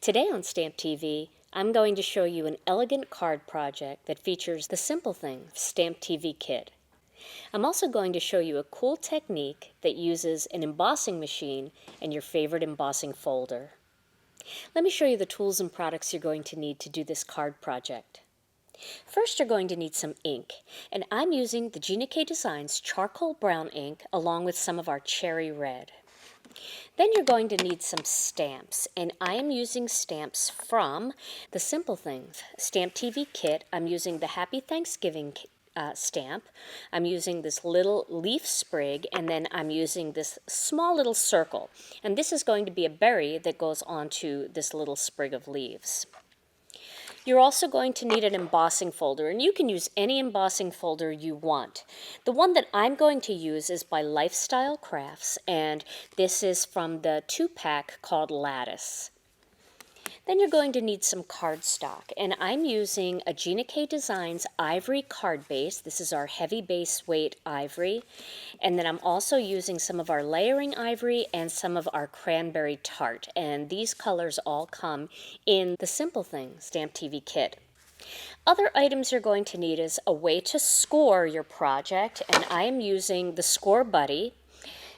Today on StampTV, I'm going to show you an elegant card project that features the Simple Thing StampTV kit. I'm also going to show you a cool technique that uses an embossing machine and your favorite embossing folder. Let me show you the tools and products you're going to need to do this card project. First, you're going to need some ink, and I'm using the Gina K Designs charcoal brown ink along with some of our cherry red. Then you're going to need some stamps, and I am using stamps from the Simple Things StampTV kit. I'm using the Happy Thanksgiving stamp. I'm using this little leaf sprig, and then I'm using this small little circle. And this is going to be a berry that goes onto this little sprig of leaves. You're also going to need an embossing folder, and you can use any embossing folder you want. The one that I'm going to use is by Lifestyle Crafts, and this is from the 2-pack called Lattice. Then you're going to need some cardstock, and I'm using a Gina K Designs Ivory Card Base. This is our heavy base weight ivory. And then I'm also using some of our layering ivory and some of our Cranberry Tart. And these colors all come in the Simple Thing StampTV kit. Other items you're going to need is a way to score your project, and I am using the Scor-buddy.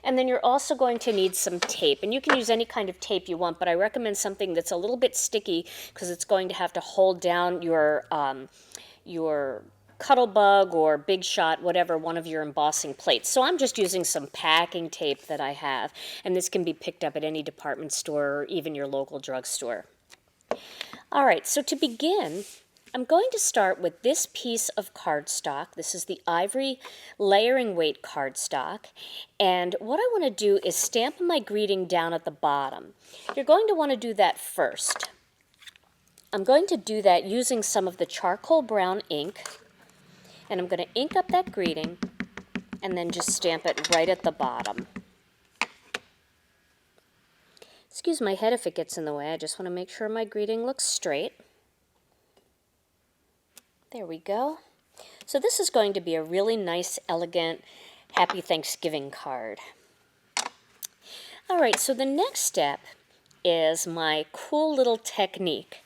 And then you're also going to need some tape, and you can use any kind of tape you want, but I recommend something that's a little bit sticky because it's going to have to hold down your Cuttlebug or Big Shot, whatever, one of your embossing plates. So I'm just using some packing tape that I have, and this can be picked up at any department store or even your local drugstore. All right, so to begin, I'm going to start with this piece of cardstock. This is the Ivory layering weight cardstock. And what I want to do is stamp my greeting down at the bottom. You're going to want to do that first. I'm going to do that using some of the charcoal brown ink. And I'm going to ink up that greeting and then just stamp it right at the bottom. Excuse my head if it gets in the way. I just want to make sure my greeting looks straight. There we go. So this is going to be a really nice, elegant, Happy Thanksgiving card. All right, so the next step is my cool little technique.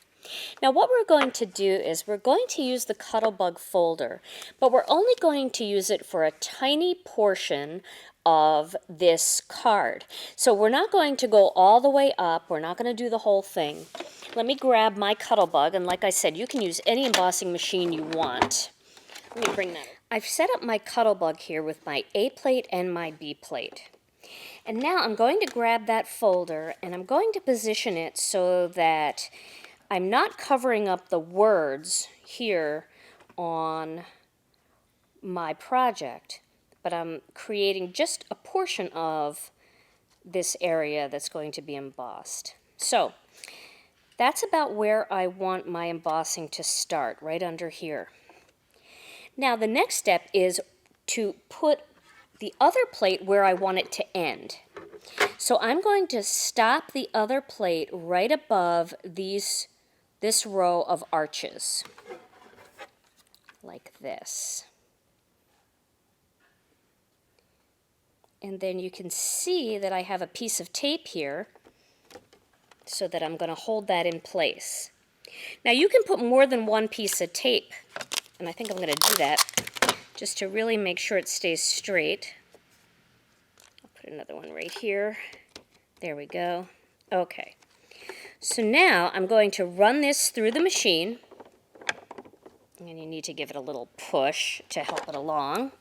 Now what we're going to do is we're going to use the Cuttlebug folder, but we're only going to use it for a tiny portion of this card. So we're not going to go all the way up. We're not going to do the whole thing. Let me grab my Cuttlebug, and like I said, you can use any embossing machine you want. Let me bring that. I've set up my Cuttlebug here with my A plate and my B plate. And now I'm going to grab that folder, and I'm going to position it so that I'm not covering up the words here on my project, but I'm creating just a portion of this area that's going to be embossed. So that's about where I want my embossing to start, right under here. Now the next step is to put the other plate where I want it to end. So I'm going to stop the other plate right above this row of arches, like this. And then you can see that I have a piece of tape here so that I'm going to hold that in place. Now you can put more than one piece of tape, and I think I'm going to do that just to really make sure it stays straight. I'll put another one right here. There we go. Okay. So now I'm going to run this through the machine, and you need to give it a little push to help it along.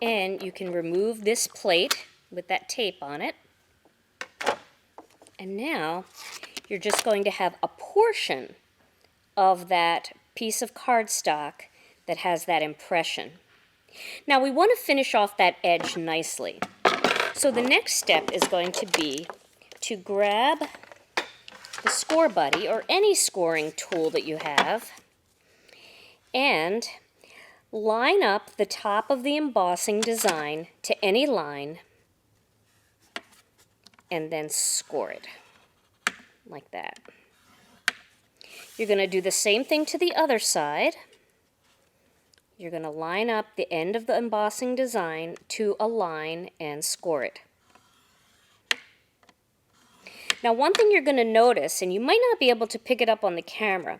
And you can remove this plate with that tape on it. And now you're just going to have a portion of that piece of cardstock that has that impression. Now we want to finish off that edge nicely. So the next step is going to be to grab the Scor-buddy or any scoring tool that you have and line up the top of the embossing design to any line and then score it like that. You're going to do the same thing to the other side. You're going to line up the end of the embossing design to a line and score it. Now, one thing you're going to notice, and you might not be able to pick it up on the camera,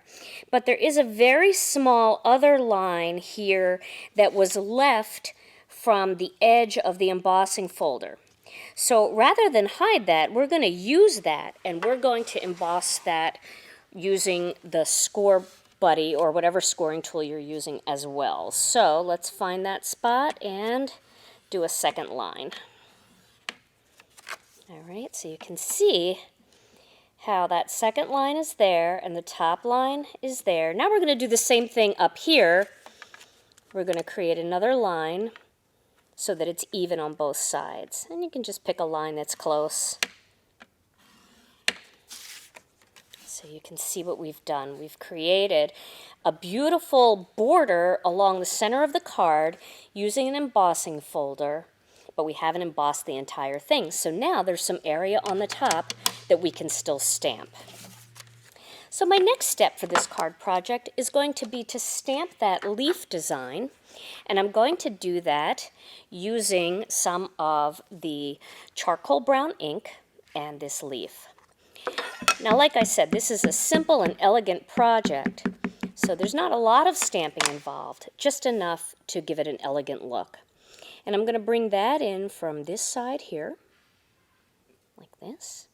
but there is a very small other line here that was left from the edge of the embossing folder. So rather than hide that, we're going to use that, and we're going to emboss that using the Scor-buddy or whatever scoring tool you're using as well. So let's find that spot and do a second line. All right, so you can see how that second line is there and the top line is there. Now we're going to do the same thing up here. We're going to create another line so that it's even on both sides. And you can just pick a line that's close. So you can see what we've done. We've created a beautiful border along the center of the card using an embossing folder, but we haven't embossed the entire thing. So now there's some area on the top that we can still stamp. So my next step for this card project is going to be to stamp that leaf design, and I'm going to do that using some of the charcoal brown ink and this leaf. Now, like I said, this is a simple and elegant project, so there's not a lot of stamping involved, just enough to give it an elegant look. And I'm going to bring that in from this side here, like this.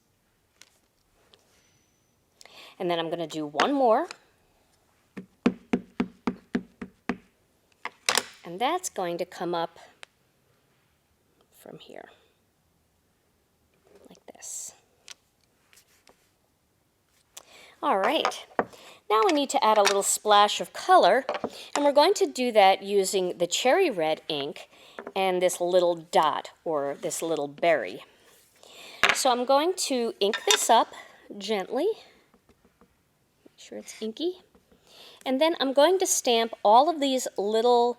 And then I'm going to do one more. And that's going to come up from here, like this. All right. Now we need to add a little splash of color, and we're going to do that using the cherry red ink and this little dot, or this little berry. So I'm going to ink this up gently. Make sure it's inky. And then I'm going to stamp all of these little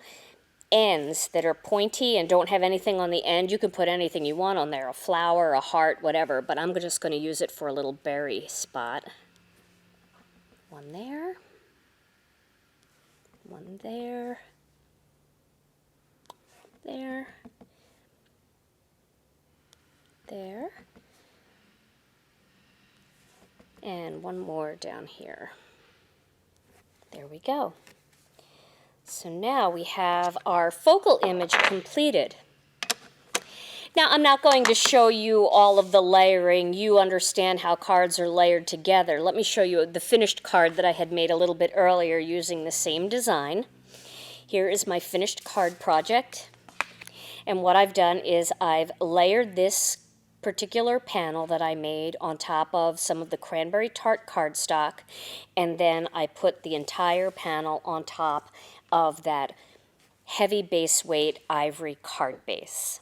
ends that are pointy and don't have anything on the end. You can put anything you want on there, a flower, a heart, whatever, but I'm just going to use it for a little berry spot. One there, one there, there, there, and one more down here. There we go. So now we have our focal image completed. Now, I'm not going to show you all of the layering. You understand how cards are layered together. Let me show you the finished card that I had made a little bit earlier using the same design. Here is my finished card project. And what I've done is I've layered this particular panel that I made on top of some of the Cranberry Tart cardstock, and then I put the entire panel on top of that heavy base weight Ivory Card Base.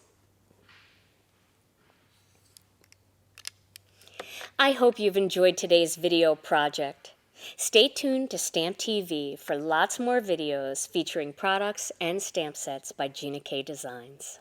I hope you've enjoyed today's video project. Stay tuned to StampTV for lots more videos featuring products and stamp sets by Gina K Designs.